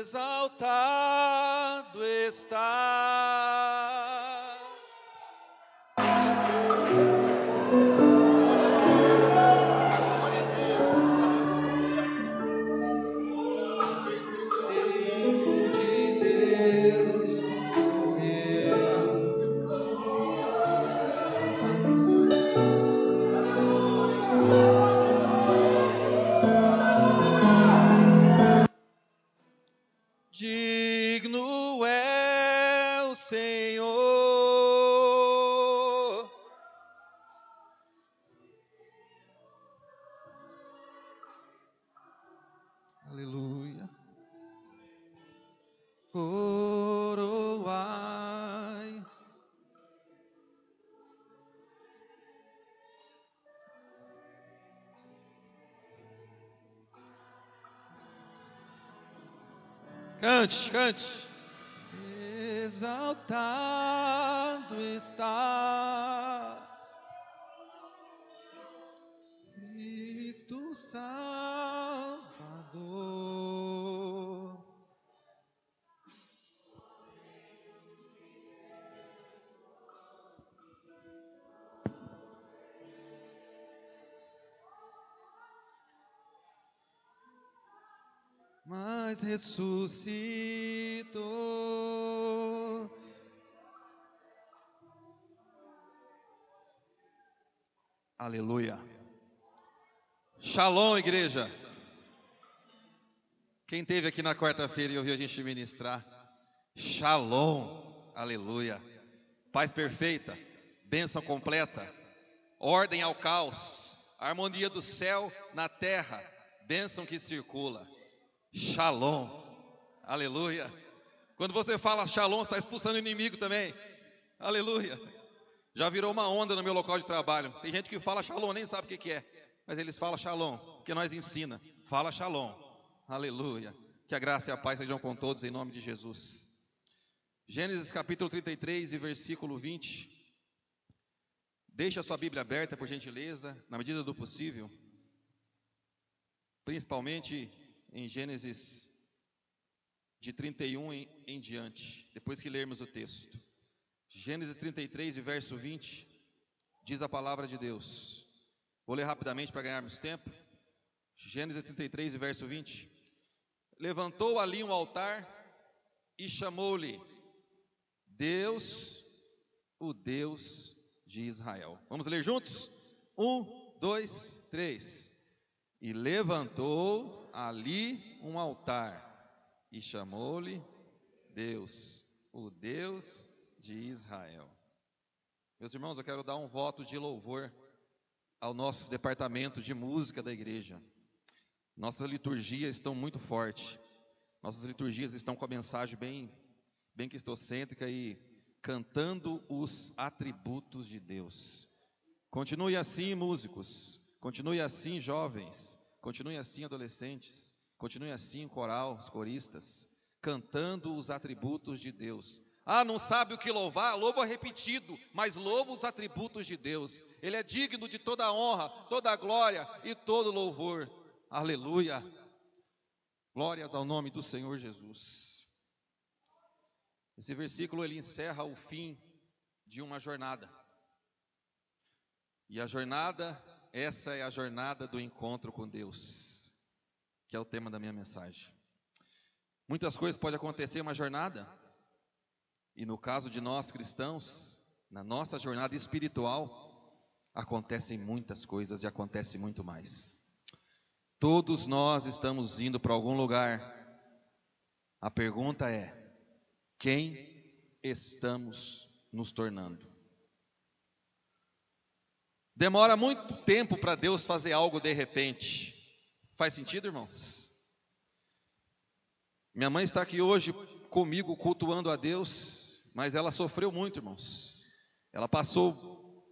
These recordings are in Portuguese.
exaltado está. Filho de Deus morreu. Digno é o Senhor. Aleluia. Coroai. Cante, cante. Exaltado está Cristo Salvador. Mas ressuscitou. Aleluia. Shalom, igreja. Quem esteve aqui na quarta-feira e ouviu a gente ministrar, Shalom, aleluia. Paz perfeita, bênção completa, ordem ao caos, harmonia do céu na terra, bênção que circula. Shalom, aleluia. Quando você fala Shalom, você está expulsando o inimigo também, aleluia. Já virou uma onda no meu local de trabalho. Tem gente que fala Shalom, nem sabe o que é, mas eles falam Shalom, porque nós ensina. Fala Shalom, aleluia. Que a graça e a paz sejam com todos em nome de Jesus. Gênesis capítulo 33 e versículo 20. Deixa a sua Bíblia aberta, por gentileza, na medida do possível. Principalmente em Gênesis de 31 em diante, depois que lermos o texto. Gênesis 33 e verso 20, diz a palavra de Deus. Vou ler rapidamente para ganharmos tempo. Gênesis 33 e verso 20. Levantou ali um altar e chamou-lhe Deus, o Deus de Israel. Vamos ler juntos? 1, 2, 3. E levantou ali um altar e chamou-lhe Deus, o Deus de Israel. Meus irmãos, eu quero dar um voto de louvor ao nosso departamento de música da igreja. Nossas liturgias estão muito fortes. Nossas liturgias estão com a mensagem bem cristocêntrica e cantando os atributos de Deus. Continue assim, músicos. Continue assim, jovens. Continue assim, adolescentes. Continue assim, coral, os coristas, cantando os atributos de Deus. Ah, não sabe o que louvar? Louva repetido, mas louva os atributos de Deus. Ele é digno de toda a honra, toda a glória e todo louvor. Aleluia. Glórias ao nome do Senhor Jesus. Esse versículo ele encerra o fim de uma jornada. E a jornada, essa é a jornada do encontro com Deus, que é o tema da minha mensagem. Muitas coisas podem acontecer em uma jornada. E no caso de nós cristãos, na nossa jornada espiritual, acontecem muitas coisas e acontece muito mais. Todos nós estamos indo para algum lugar. A pergunta é: quem estamos nos tornando? Demora muito tempo para Deus fazer algo de repente. Faz sentido, irmãos? Minha mãe está aqui hoje comigo cultuando a Deus, mas ela sofreu muito, irmãos. Ela passou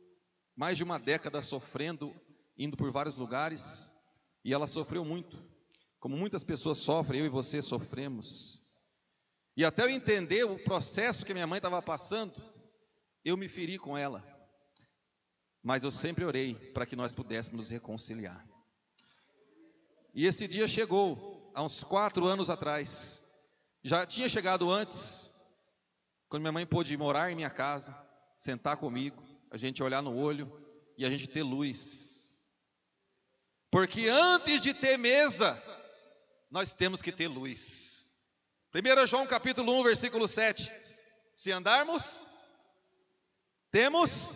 mais de uma década sofrendo, indo por vários lugares, e ela sofreu muito, como muitas pessoas sofrem, eu e você sofremos. E até eu entender o processo que minha mãe estava passando, eu me feri com ela. Mas eu sempre orei para que nós pudéssemos nos reconciliar. E esse dia chegou, há uns 4 anos atrás. Já tinha chegado antes, quando minha mãe pôde morar em minha casa, sentar comigo, a gente olhar no olho e a gente ter luz. Porque antes de ter mesa, nós temos que ter luz. 1 João capítulo 1, versículo 7. Se andarmos, temos.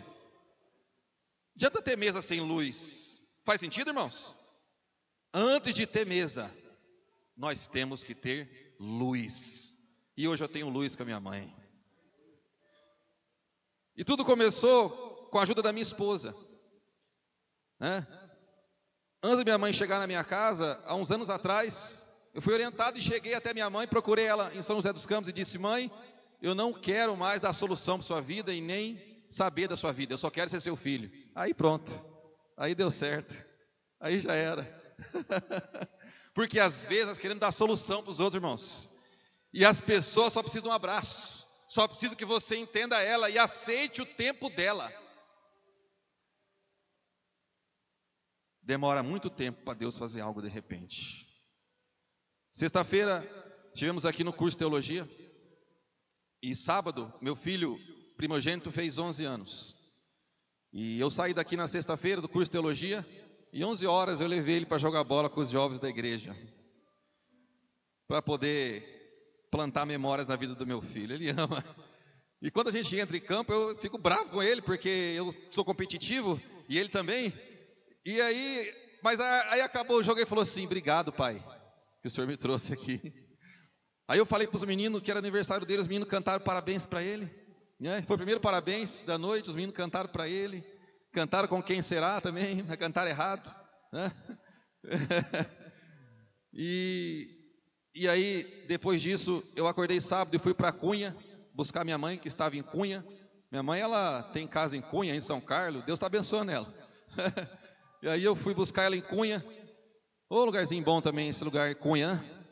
Adianta ter mesa sem luz. Faz sentido, irmãos? Antes de ter mesa, nós temos que ter luz. E hoje eu tenho luz com a minha mãe. E tudo começou com a ajuda da minha esposa, né? Antes da minha mãe chegar na minha casa, há uns anos atrás, eu fui orientado e cheguei até minha mãe, procurei ela em São José dos Campos e disse: mãe, eu não quero mais dar solução para sua vida e nem saber da sua vida, eu só quero ser seu filho. Aí pronto, aí deu certo, aí já era. Porque às vezes nós queremos dar solução para os outros, irmãos, e as pessoas só precisam de um abraço, só precisam que você entenda ela e aceite o tempo dela. Demora muito tempo para Deus fazer algo de repente. Sexta-feira, estivemos aqui no curso de teologia. E sábado, meu filho primogênito fez 11 anos. E eu saí daqui na sexta-feira do curso de teologia. E 11 horas eu levei ele para jogar bola com os jovens da igreja. Para poder plantar memórias na vida do meu filho. Ele ama. E quando a gente entra em campo, eu fico bravo com ele, porque eu sou competitivo e ele também. E aí, mas aí acabou o jogo e ele falou assim: obrigado, pai, que o senhor me trouxe aqui. Aí eu falei para os meninos que era aniversário dele, os meninos cantaram parabéns para ele, né? Foi o primeiro parabéns da noite, os meninos cantaram para ele, cantaram com quem será também, mas cantaram errado, né? E aí, depois disso, eu acordei sábado e fui para Cunha, buscar minha mãe, que estava em Cunha. Minha mãe, ela tem casa em Cunha, em São Carlos, Deus está abençoando ela. E aí eu fui buscar ela em Cunha, ô lugarzinho bom também esse lugar, Cunha, né?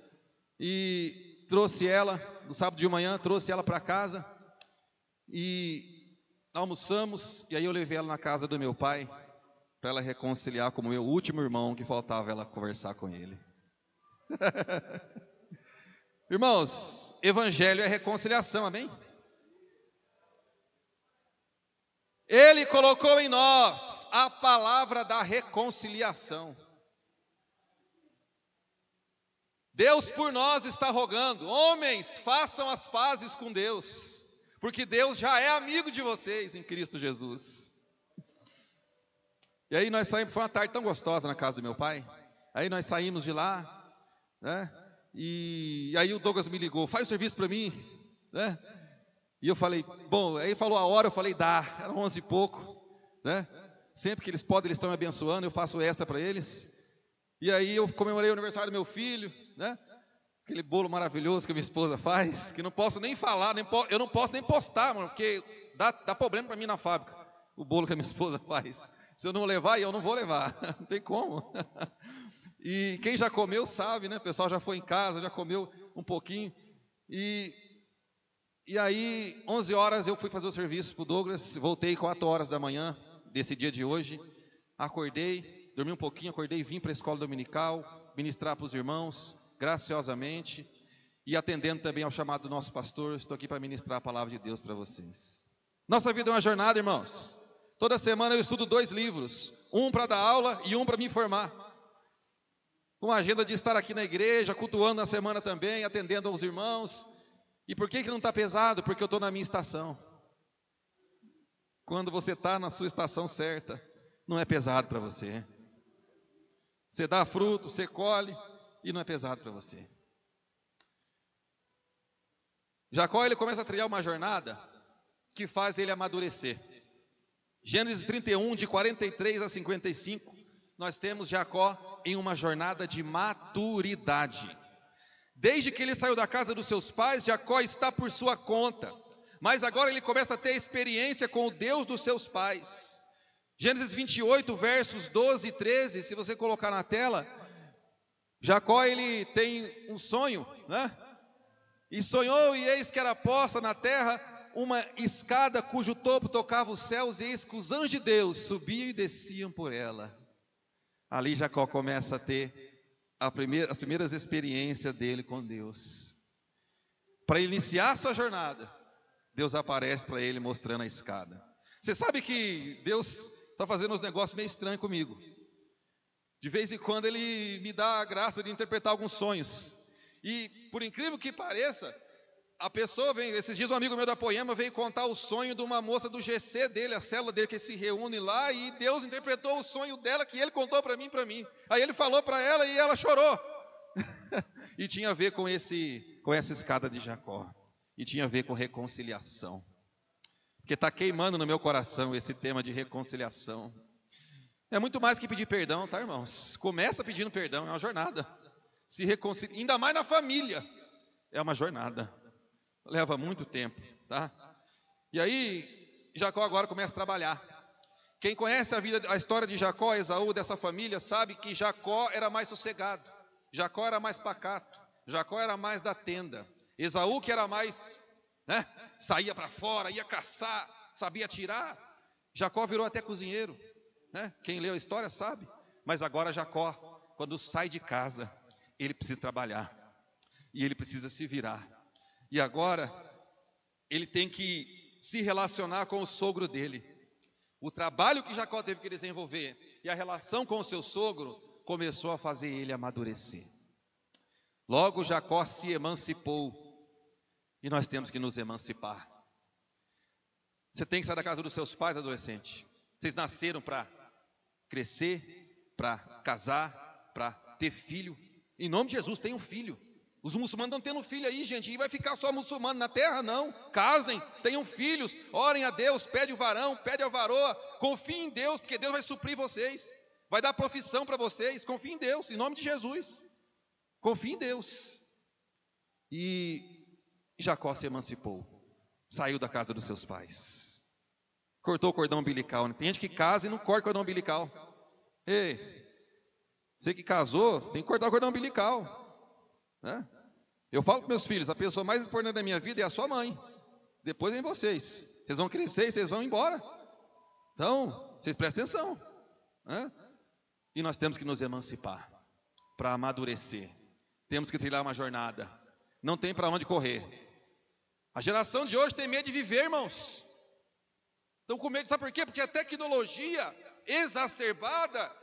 E trouxe ela, no sábado de manhã, trouxe ela para casa, e almoçamos, e aí eu levei ela na casa do meu pai, para ela reconciliar com o meu último irmão, que faltava ela conversar com ele. Irmãos, evangelho é reconciliação, amém? Ele colocou em nós a palavra da reconciliação. Deus por nós está rogando: homens, façam as pazes com Deus, porque Deus já é amigo de vocês em Cristo Jesus. E aí nós saímos, foi uma tarde tão gostosa na casa do meu pai. Aí nós saímos de lá, né? E aí o Douglas me ligou: faz o serviço para mim, né? E eu falei, bom, aí falou a hora, eu falei, dá, era 11 e pouco, né? Sempre que eles podem, eles estão me abençoando, eu faço extra para eles. E aí eu comemorei o aniversário do meu filho, né? Aquele bolo maravilhoso que a minha esposa faz, que não posso nem falar, eu não posso nem postar, mano, porque dá problema para mim na fábrica, o bolo que a minha esposa faz. Se eu não levar, eu não vou levar, não tem como. E quem já comeu sabe, né? O pessoal já foi em casa, já comeu um pouquinho. E aí, 11 horas eu fui fazer o serviço para o Douglas, voltei 4 horas da manhã desse dia de hoje, acordei, dormi um pouquinho, acordei, vim para a escola dominical, ministrar para os irmãos, graciosamente, e atendendo também ao chamado do nosso pastor, estou aqui para ministrar a palavra de Deus para vocês. Nossa vida é uma jornada, irmãos. Toda semana eu estudo 2 livros, um para dar aula e um para me informar. Com a agenda de estar aqui na igreja, cultuando na semana também, atendendo aos irmãos. E por que não está pesado? Porque eu estou na minha estação. Quando você está na sua estação certa, não é pesado para você. Você dá fruto, você colhe e não é pesado para você. Jacó, ele começa a trilhar uma jornada que faz ele amadurecer. Gênesis 31, de 43 a 55, nós temos Jacó em uma jornada de maturidade. Desde que ele saiu da casa dos seus pais, Jacó está por sua conta. Mas agora ele começa a ter experiência com o Deus dos seus pais. Gênesis 28, versos 12 e 13, se você colocar na tela, Jacó, ele tem um sonho, né? E sonhou, e eis que era posta na terra uma escada cujo topo tocava os céus, e eis que os anjos de Deus subiam e desciam por ela. Ali Jacó começa a ter as primeiras experiências dele com Deus. para iniciar a sua jornada, Deus aparece para ele mostrando a escada. Você sabe que Deus está fazendo uns negócios meio estranhos comigo. De vez em quando Ele me dá a graça de interpretar alguns sonhos. E por incrível que pareça, a pessoa vem, esses dias um amigo meu da Poema veio contar o sonho de uma moça do GC dele, a célula dele que se reúne lá, e Deus interpretou o sonho dela que ele contou para mim. Aí ele falou para ela e ela chorou. E tinha a ver com essa escada de Jacó. E tinha a ver com reconciliação. Porque está queimando no meu coração esse tema de reconciliação. É muito mais que pedir perdão, tá, irmãos? Começa pedindo perdão, é uma jornada. Se reconcilia, ainda mais na família, é uma jornada. Leva muito tempo, tá? E aí, Jacó agora começa a trabalhar. Quem conhece a história de Jacó, Esaú, dessa família, sabe que Jacó era mais sossegado. Jacó era mais pacato. Jacó era mais da tenda. Esaú que era mais, né? Saía para fora, ia caçar, sabia atirar. Jacó virou até cozinheiro, né? Quem leu a história sabe. Mas agora Jacó, quando sai de casa, ele precisa trabalhar. E ele precisa se virar. E agora, ele tem que se relacionar com o sogro dele. O trabalho que Jacó teve que desenvolver e a relação com o seu sogro começou a fazer ele amadurecer. Logo Jacó se emancipou. E nós temos que nos emancipar. Você tem que sair da casa dos seus pais, adolescente. Vocês nasceram para crescer, para casar, para ter filho. Em nome de Jesus, tenham filho. Os muçulmanos estão tendo filho aí, gente. E vai ficar só muçulmano na terra? Não. Casem, tenham filhos, orem a Deus, pede o varão, pede a varoa. Confiem em Deus, porque Deus vai suprir vocês. Vai dar profissão para vocês. Confiem em Deus, em nome de Jesus. Confiem em Deus. E Jacó se emancipou, saiu da casa dos seus pais, cortou o cordão umbilical. Tem gente que casa e não corta o cordão umbilical. Ei, você que casou, tem que cortar o cordão umbilical, né? Eu falo para meus filhos, a pessoa mais importante da minha vida é a sua mãe, depois vem vocês. Vocês vão crescer e vocês vão embora. Então, vocês prestem atenção, né? E nós temos que nos emancipar, para amadurecer. Temos que trilhar uma jornada, não tem para onde correr. A geração de hoje tem medo de viver, irmãos. Estão com medo, sabe por quê? Porque a tecnologia exacerbada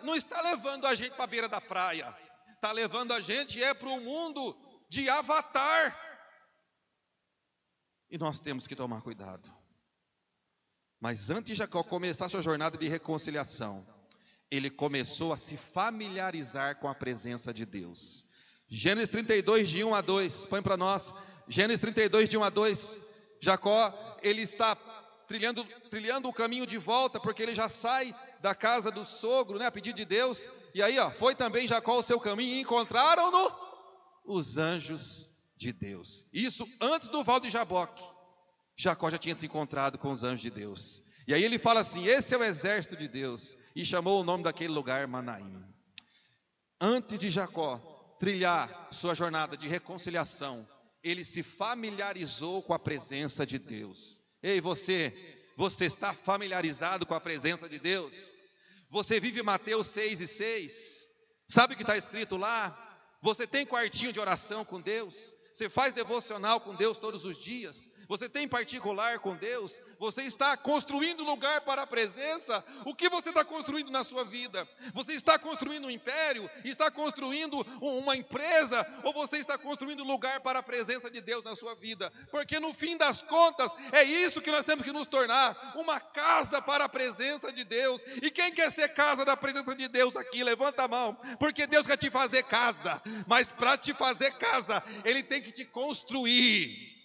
não está levando a gente para a beira da praia. Está levando a gente para um mundo de avatar. E nós temos que tomar cuidado. Mas antes de Jacó começar sua jornada de reconciliação, ele começou a se familiarizar com a presença de Deus. Gênesis 32, de 1 a 2, põe para nós. Gênesis 32, de 1 a 2, Jacó, ele está trilhando o caminho de volta, porque ele já sai da casa do sogro, né, a pedido de Deus. E aí, foi também Jacó o seu caminho, e encontraram-no os anjos de Deus. Isso antes do val de Jaboque. Jacó já tinha se encontrado com os anjos de Deus. E aí ele fala assim, esse é o exército de Deus, e chamou o nome daquele lugar Manaim. Antes de Jacó trilhar sua jornada de reconciliação, ele se familiarizou com a presença de Deus. Ei, você está familiarizado com a presença de Deus? Você vive Mateus 6:6? Sabe o que está escrito lá? Você tem quartinho de oração com Deus? Você faz devocional com Deus todos os dias? Você tem particular com Deus? Você está construindo lugar para a presença? O que você está construindo na sua vida? Você está construindo um império? Está construindo uma empresa? Ou você está construindo lugar para a presença de Deus na sua vida? Porque no fim das contas, é isso que nós temos que nos tornar, uma casa para a presença de Deus. E quem quer ser casa da presença de Deus aqui? Levanta a mão, porque Deus quer te fazer casa, mas para te fazer casa, Ele tem que te construir.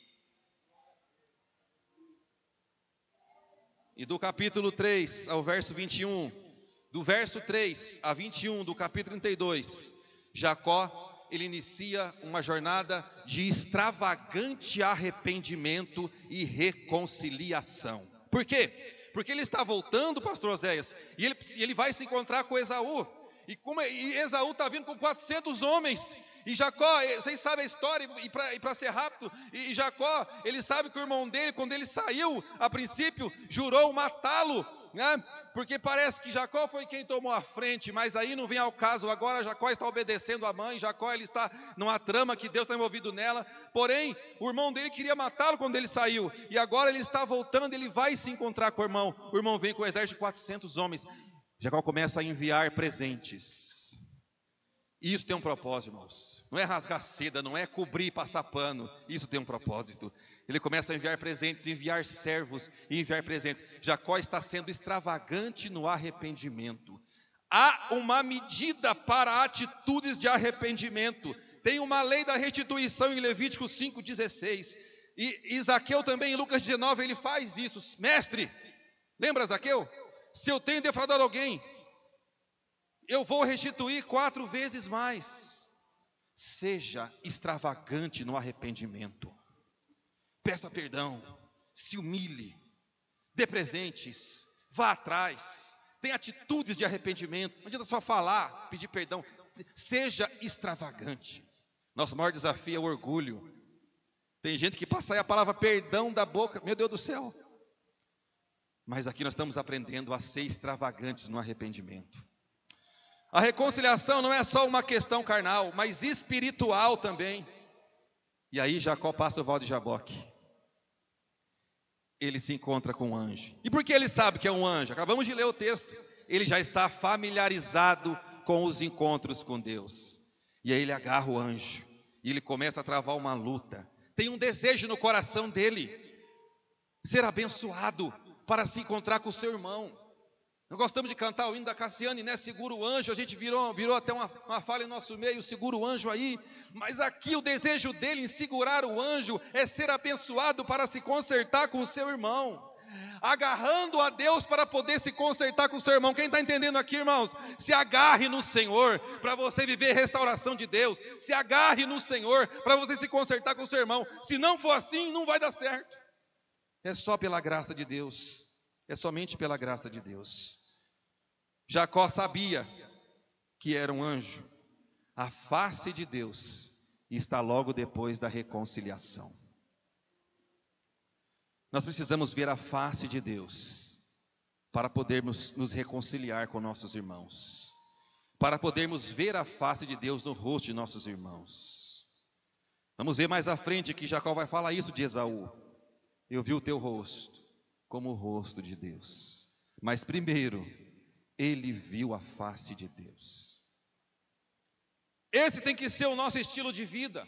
E do capítulo 3 ao verso 21, do verso 3 a 21 do capítulo 32, Jacó, ele inicia uma jornada de extravagante arrependimento e reconciliação. Por quê? Porque ele está voltando, pastor Oséias, e ele vai se encontrar com Esaú. E Esaú está vindo com 400 homens. E Jacó, vocês sabem a história, e para ser rápido, e Jacó, ele sabe que o irmão dele, quando ele saiu, a princípio, jurou matá-lo. né? Porque parece que Jacó foi quem tomou a frente, mas aí não vem ao caso. Agora Jacó está obedecendo a mãe, Jacó ele está numa trama que Deus está envolvido nela. Porém, o irmão dele queria matá-lo quando ele saiu, e agora ele está voltando, ele vai se encontrar com o irmão vem com o exército de 400 homens. Jacó começa a enviar presentes. Isso tem um propósito, irmãos. Não é rasgar seda, não é cobrir e passar pano. Isso tem um propósito. Ele começa a enviar presentes, enviar servos e enviar presentes. Jacó está sendo extravagante no arrependimento. Há uma medida para atitudes de arrependimento. Tem uma lei da restituição em Levítico 5,16. E Zaqueu também, em Lucas 19, ele faz isso. Mestre, lembra Zaqueu? Se eu tenho defraudado alguém, eu vou restituir 4 vezes mais. Seja extravagante no arrependimento. Peça perdão, se humilhe, dê presentes, vá atrás, tenha atitudes de arrependimento. Não adianta só falar, pedir perdão. Seja extravagante. Nosso maior desafio é o orgulho. Tem gente que passa aí a palavra perdão da boca, meu Deus do céu. Mas aqui nós estamos aprendendo a ser extravagantes no arrependimento. A reconciliação não é só uma questão carnal, mas espiritual também. E aí Jacó passa o val de Jaboque. Ele se encontra com um anjo. E por que ele sabe que é um anjo? Acabamos de ler o texto. Ele já está familiarizado com os encontros com Deus. E aí ele agarra o anjo. E ele começa a travar uma luta. Tem um desejo no coração dele. Ser abençoado para se encontrar com o seu irmão. Nós gostamos de cantar o hino da Cassiane, né? Segura o anjo. A gente virou até uma fala em nosso meio. Segura o anjo aí. Mas aqui o desejo dele em segurar o anjo é ser abençoado para se consertar com o seu irmão. Agarrando a Deus para poder se consertar com o seu irmão. Quem está entendendo aqui, irmãos? Se agarre no Senhor para você viver a restauração de Deus. Se agarre no Senhor para você se consertar com o seu irmão. Se não for assim, não vai dar certo. É só pela graça de Deus. É somente pela graça de Deus. Jacó sabia que era um anjo. A face de Deus está logo depois da reconciliação. Nós precisamos ver a face de Deus para podermos nos reconciliar com nossos irmãos, para podermos ver a face de Deus no rosto de nossos irmãos. Vamos ver mais à frente que Jacó vai falar isso de Esaú. Eu vi o teu rosto como o rosto de Deus. Mas primeiro, ele viu a face de Deus. Esse tem que ser o nosso estilo de vida.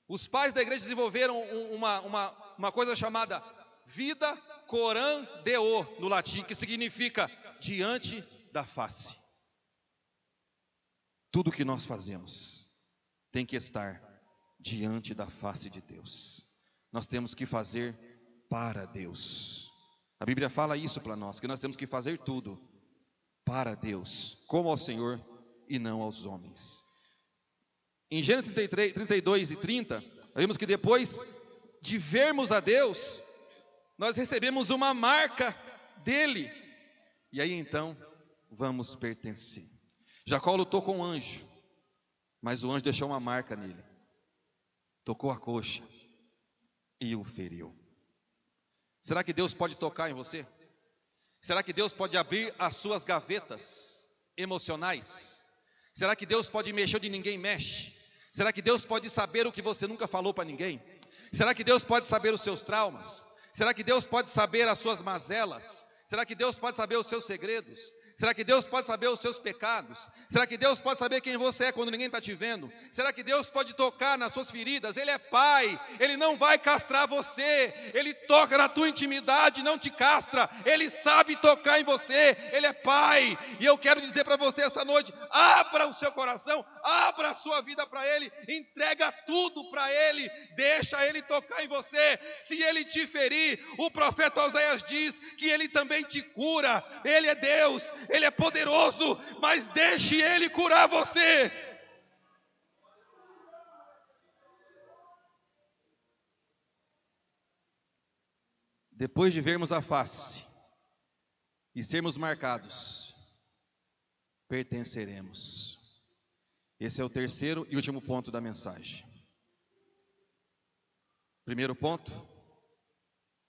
Os pais da igreja desenvolveram uma coisa chamada vida coram deo, no latim, que significa diante da face. Tudo que nós fazemos tem que estar diante da face de Deus. Nós temos que fazer para Deus. A Bíblia fala isso para nós, que nós temos que fazer tudo para Deus, como ao Senhor e não aos homens. Em Gênesis 33, 32 e 30, nós vimos que depois de vermos a Deus, nós recebemos uma marca dele. E aí então, vamos pertencer. Jacó lutou com o anjo, mas o anjo deixou uma marca nele. Tocou a coxa e o feriu. Será que Deus pode tocar em você? Será que Deus pode abrir as suas gavetas emocionais? Será que Deus pode mexer onde ninguém mexe? Será que Deus pode saber o que você nunca falou para ninguém? Será que Deus pode saber os seus traumas? Será que Deus pode saber as suas mazelas? Será que Deus pode saber os seus segredos? Será que Deus pode saber os seus pecados? Será que Deus pode saber quem você é quando ninguém está te vendo? Será que Deus pode tocar nas suas feridas? Ele é pai, Ele não vai castrar você. Ele toca na tua intimidade, não te castra. Ele sabe tocar em você, Ele é pai. E eu quero dizer para você essa noite, abra o seu coração, abra a sua vida para Ele, entrega tudo para Ele, deixa Ele tocar em você. Se Ele te ferir, o profeta Oséias diz que Ele também te cura. Ele é Deus, Ele é poderoso, mas deixe Ele curar você. Depois de vermos a face e sermos marcados, pertenceremos. Esse é o terceiro e último ponto da mensagem. Primeiro ponto,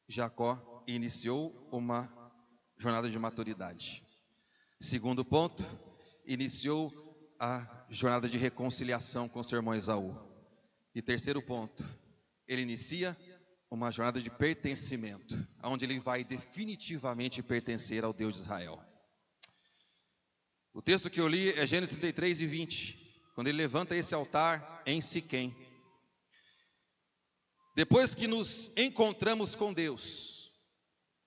Jacó iniciou uma jornada de maturidade. Segundo ponto, iniciou a jornada de reconciliação com seu irmão Esaú. E terceiro ponto, ele inicia uma jornada de pertencimento, onde ele vai definitivamente pertencer ao Deus de Israel. O texto que eu li é Gênesis 33 e 20, quando ele levanta esse altar em Siquém. Depois que nos encontramos com Deus,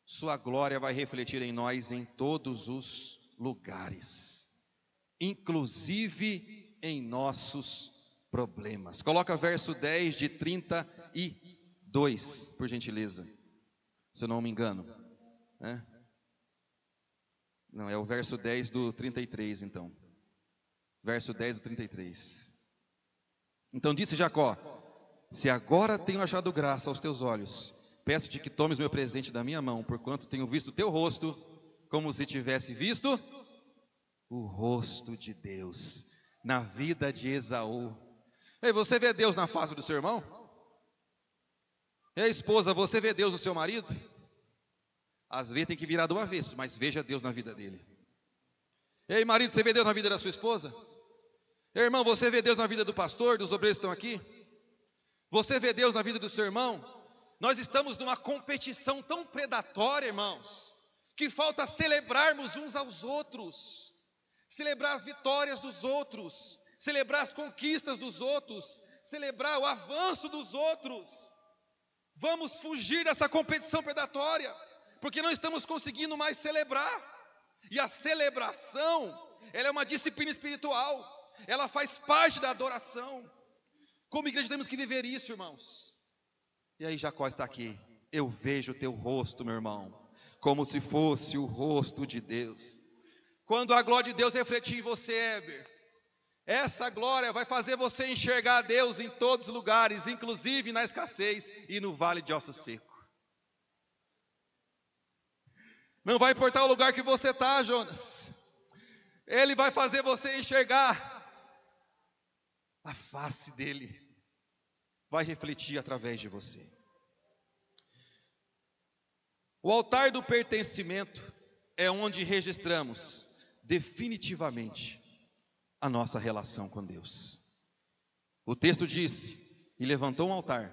sua glória vai refletir em nós em todos os lugares, inclusive em nossos problemas. Coloca verso 10 de 32, por gentileza, se eu não me engano. Não, é o verso 10 do 33, então. Verso 10 do 33. Então disse Jacó: se agora tenho achado graça aos teus olhos, peço-te que tomes meu presente da minha mão, porquanto tenho visto o teu rosto, como se tivesse visto o rosto de Deus na vida de Esaú. Ei, você vê Deus na face do seu irmão? Ei, esposa, você vê Deus no seu marido? Às vezes tem que virar do avesso, mas veja Deus na vida dele. Ei, marido, você vê Deus na vida da sua esposa? Ei, irmão, você vê Deus na vida do pastor, dos obreiros que estão aqui? Você vê Deus na vida do seu irmão? Nós estamos numa competição tão predatória, irmãos, que falta celebrarmos uns aos outros, celebrar as vitórias dos outros, celebrar as conquistas dos outros, celebrar o avanço dos outros. Vamos fugir dessa competição predatória, porque não estamos conseguindo mais celebrar. E a celebração, ela é uma disciplina espiritual, ela faz parte da adoração. Como igreja temos que viver isso, irmãos. E aí Jacó está aqui: eu vejo o teu rosto, meu irmão, como se fosse o rosto de Deus. Quando a glória de Deus refletir em você, Heber, essa glória vai fazer você enxergar Deus em todos os lugares, inclusive na escassez e no vale de ossos secos. Não vai importar o lugar que você está, Jonas, Ele vai fazer você enxergar a face dele, vai refletir através de você. O altar do pertencimento é onde registramos definitivamente a nossa relação com Deus. O texto diz: e levantou um altar,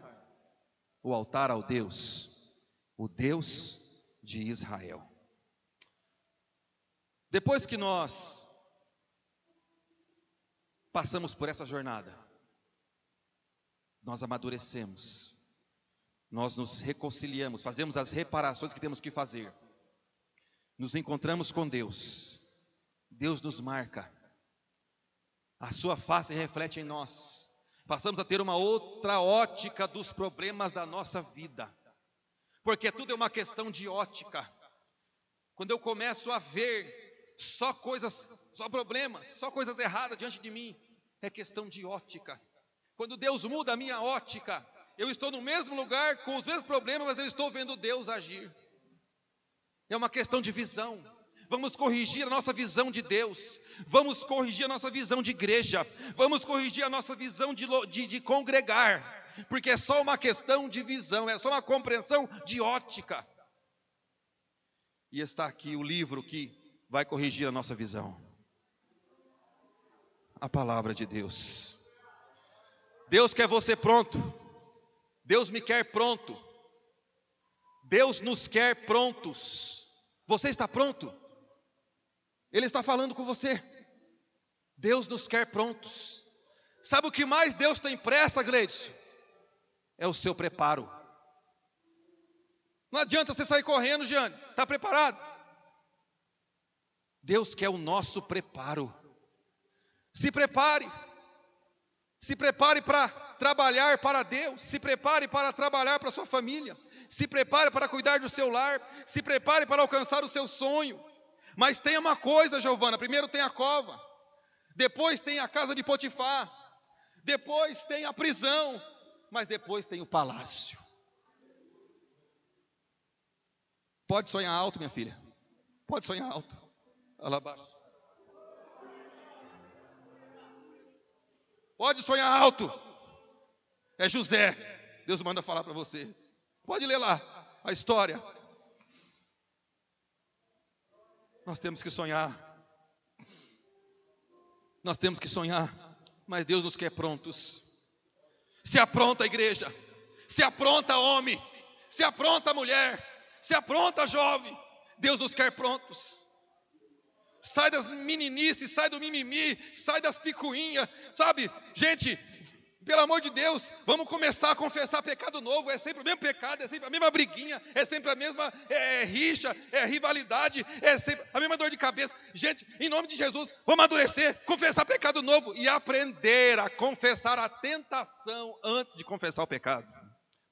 o altar ao Deus, o Deus de Israel. Depois que nós passamos por essa jornada, nós amadurecemos, nós nos reconciliamos, fazemos as reparações que temos que fazer, nos encontramos com Deus, Deus nos marca, a sua face reflete em nós, passamos a ter uma outra ótica dos problemas da nossa vida, porque tudo é uma questão de ótica. Quando eu começo a ver só coisas, só problemas, só coisas erradas diante de mim, é questão de ótica. Quando Deus muda a minha ótica, eu estou no mesmo lugar, com os mesmos problemas, mas eu estou vendo Deus agir. É uma questão de visão. Vamos corrigir a nossa visão de Deus, vamos corrigir a nossa visão de igreja, vamos corrigir a nossa visão de congregar, porque é só uma questão de visão, é só uma compreensão de ótica. E está aqui o livro que vai corrigir a nossa visão, a palavra de Deus. Deus quer você pronto, Deus me quer pronto, Deus nos quer prontos. Você está pronto? Ele está falando com você. Deus nos quer prontos. Sabe o que mais Deus tem pressa, Gleidson? É o seu preparo. Não adianta você sair correndo, Jeane. Está preparado? Deus quer o nosso preparo. Se prepare. Se prepare para trabalhar para Deus. Se prepare para trabalhar para a sua família. Se prepare para cuidar do seu lar. Se prepare para alcançar o seu sonho. Mas tem uma coisa, Giovana: primeiro tem a cova, depois tem a casa de Potifar, depois tem a prisão, mas depois tem o palácio. Pode sonhar alto, minha filha, pode sonhar alto. Olha lá abaixo. Pode sonhar alto. É José, Deus manda falar para você. Pode ler lá a história. Nós temos que sonhar. Nós temos que sonhar, mas Deus nos quer prontos. Se apronta, igreja. Se apronta, homem. Se apronta, mulher. Se apronta, jovem. Deus nos quer prontos. Sai das meninices, sai do mimimi, sai das picuinhas, sabe? Gente, pelo amor de Deus, vamos começar a confessar pecado novo. É sempre o mesmo pecado, é sempre a mesma briguinha, é sempre a mesma rixa, rivalidade, é sempre a mesma dor de cabeça. Gente, em nome de Jesus, vamos amadurecer, confessar pecado novo e aprender a confessar a tentação antes de confessar o pecado.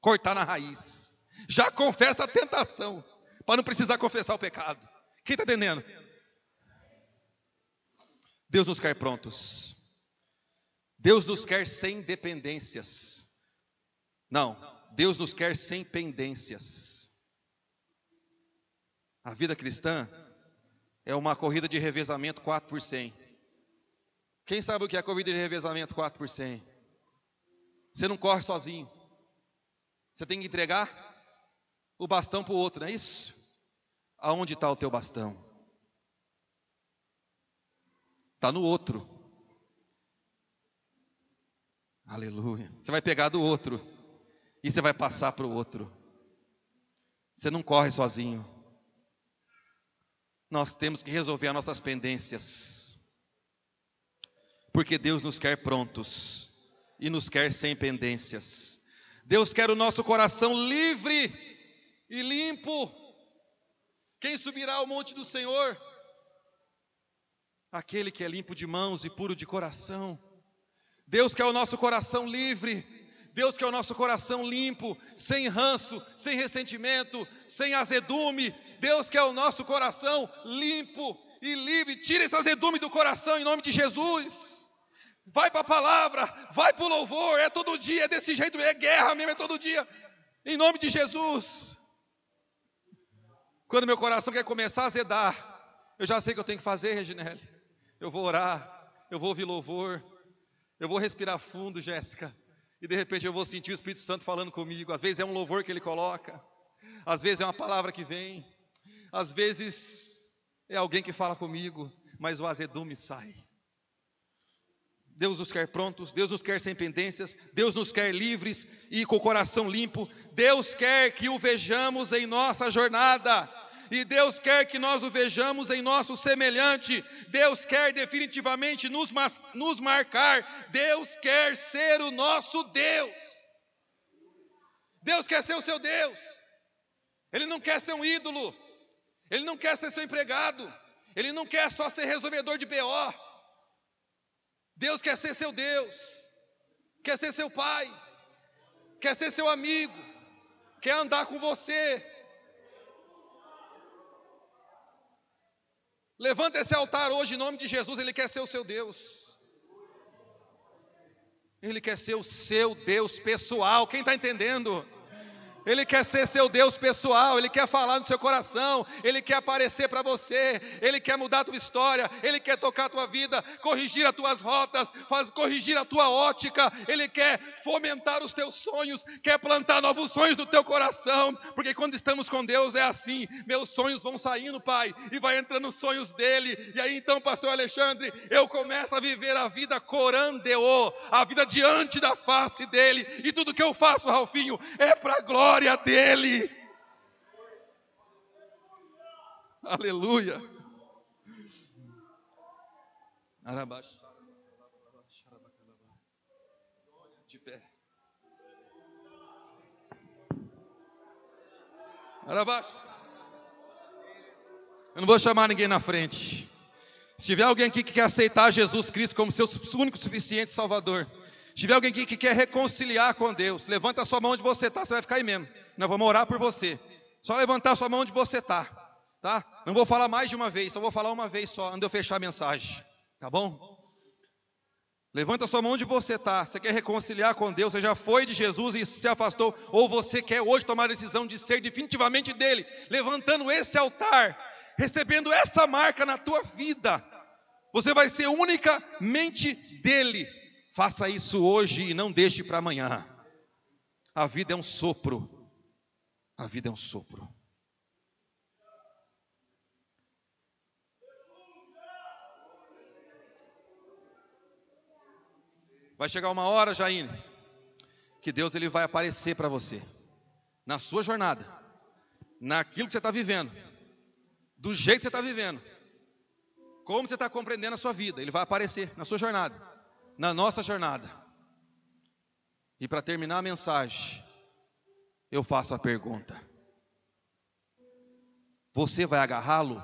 Cortar na raiz. Já confessa a tentação, para não precisar confessar o pecado. Quem está entendendo? Deus nos quer prontos. Deus nos quer sem dependências. Não, Deus nos quer sem pendências. A vida cristã é uma corrida de revezamento 4x100. Quem sabe o que é a corrida de revezamento 4x100? Você não corre sozinho. Você tem que entregar o bastão para o outro, não é isso? Aonde está o teu bastão? Está no outro. Aleluia. Você vai pegar do outro e você vai passar para o outro. Você não corre sozinho. Nós temos que resolver as nossas pendências, porque Deus nos quer prontos e nos quer sem pendências. Deus quer o nosso coração livre e limpo. Quem subirá ao monte do Senhor? Aquele que é limpo de mãos e puro de coração. Deus quer o nosso coração livre. Deus quer o nosso coração limpo, sem ranço, sem ressentimento, sem azedume. Deus quer o nosso coração limpo e livre. Tira esse azedume do coração em nome de Jesus. Vai para a palavra, vai para o louvor. É todo dia, é desse jeito, é guerra mesmo, é todo dia. Em nome de Jesus. Quando meu coração quer começar a azedar, eu já sei o que eu tenho que fazer, Reginelli. Eu vou orar, eu vou ouvir louvor, eu vou respirar fundo, Jéssica, e de repente eu vou sentir o Espírito Santo falando comigo. Às vezes é um louvor que Ele coloca, às vezes é uma palavra que vem, às vezes é alguém que fala comigo, mas o azedume sai. Deus nos quer prontos, Deus nos quer sem pendências, Deus nos quer livres e com o coração limpo. Deus quer que o vejamos em nossa jornada. E Deus quer que nós o vejamos em nosso semelhante. Deus quer definitivamente nos marcar. Deus quer ser o nosso Deus. Deus quer ser o seu Deus. Ele não quer ser um ídolo. Ele não quer ser seu empregado. Ele não quer só ser resolvedor de BO. Deus quer ser seu Deus. Quer ser seu pai. Quer ser seu amigo. Quer andar com você. Levanta esse altar hoje em nome de Jesus. Ele quer ser o seu Deus. Ele quer ser o seu Deus pessoal. Quem está entendendo? Ele quer ser seu Deus pessoal. Ele quer falar no seu coração. Ele quer aparecer para você. Ele quer mudar a tua história. Ele quer tocar a tua vida, corrigir as tuas rotas, corrigir a tua ótica. Ele quer fomentar os teus sonhos, quer plantar novos sonhos no teu coração. Porque quando estamos com Deus é assim. Meus sonhos vão saindo, Pai, e vai entrando os sonhos dele. E aí então, pastor Alexandre, eu começo a viver a vida corandeo, a vida diante da face dele. E tudo que eu faço, Ralfinho, é para a glória dele. Aleluia. De pé. Eu não vou chamar ninguém na frente. Se tiver alguém aqui que quer aceitar Jesus Cristo como seu único suficiente Salvador, se tiver alguém aqui que quer reconciliar com Deus, levanta a sua mão onde você está, você vai ficar aí mesmo. Nós vamos orar por você. Só levantar a sua mão onde você está, tá? Não vou falar mais de uma vez, só vou falar uma vez só, antes de eu fechar a mensagem, tá bom? Levanta a sua mão onde você está. Você quer reconciliar com Deus, você já foi de Jesus e se afastou, ou você quer hoje tomar a decisão de ser definitivamente dele, levantando esse altar, recebendo essa marca na tua vida. Você vai ser unicamente dele. Faça isso hoje e não deixe para amanhã. A vida é um sopro. A vida é um sopro. Vai chegar uma hora, Jaine, que Deus ele vai aparecer para você, na sua jornada, naquilo que você está vivendo, do jeito que você está vivendo, como você está compreendendo a sua vida. Ele vai aparecer na sua jornada, na nossa jornada. E para terminar a mensagem, eu faço a pergunta: você vai agarrá-lo